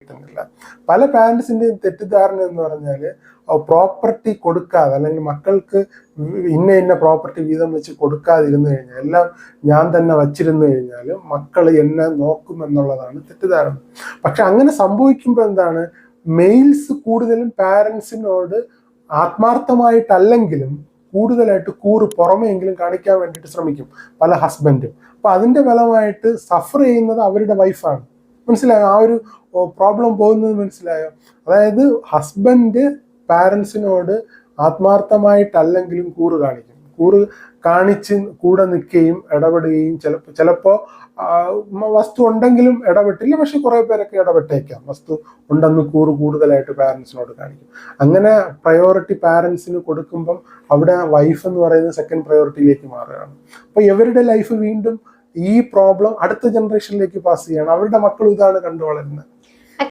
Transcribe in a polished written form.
കിട്ടുന്നില്ല. പല പാരൻസിന്റെയും തെറ്റിദ്ധാരണ എന്ന് പറഞ്ഞാൽ പ്രോപ്പർട്ടി കൊടുക്കാതെ അല്ലെങ്കിൽ മക്കൾക്ക് ഇന്ന പ്രോപ്പർട്ടി വീതം വെച്ച് കൊടുക്കാതിരുന്നു കഴിഞ്ഞാൽ, എല്ലാം ഞാൻ തന്നെ വച്ചിരുന്നു കഴിഞ്ഞാൽ മക്കൾ എന്നെ നോക്കുമെന്നുള്ളതാണ് തെറ്റിദ്ധാരണ. പക്ഷെ അങ്ങനെ സംഭവിക്കുമ്പോൾ എന്താണ്, മെയിൽസ് കൂടുതലും പാരൻസിനോട് ആത്മാർത്ഥമായിട്ടല്ലെങ്കിലും കൂടുതലായിട്ട് പുറമെയെങ്കിലും കാണിക്കാൻ വേണ്ടിയിട്ട് ശ്രമിക്കും പല ഹസ്ബൻഡും. അപ്പൊ അതിന്റെ ഫലമായിട്ട് സഫർ ചെയ്യുന്നത് അവരുടെ വൈഫാണ്. മനസ്സിലായോ ആ ഒരു പ്രോബ്ലം പോകുന്നത്? മനസ്സിലായോ? അതായത് ഹസ്ബൻഡ് പാരൻസിനോട് ആത്മാർത്ഥമായിട്ടല്ലെങ്കിലും കാണിച്ച് കൂടെ നിൽക്കുകയും ഇടപെടുകയും ചിലപ്പോൾ വസ്തു ഉണ്ടെങ്കിലും ഇടപെട്ടില്ല, പക്ഷെ കുറെ പേരൊക്കെ ഇടപെട്ടേക്കാം. വസ്തു ഉണ്ടെന്ന് കൂടുതലായിട്ട് പാരൻസിനോട് കാണിക്കും. അങ്ങനെ പ്രയോറിറ്റി പാരൻസിന് കൊടുക്കുമ്പം അവിടെ വൈഫ് എന്ന് പറയുന്നത് സെക്കൻഡ് പ്രയോറിറ്റിയിലേക്ക് മാറുകയാണ്. അപ്പൊ ഇവരുടെ ലൈഫ് വീണ്ടും ഈ പ്രോബ്ലം അടുത്ത ജനറേഷനിലേക്ക് പാസ് ചെയ്യണം. അവരുടെ മക്കൾ ഇതാണ് കണ്ടു വളരുന്നത്.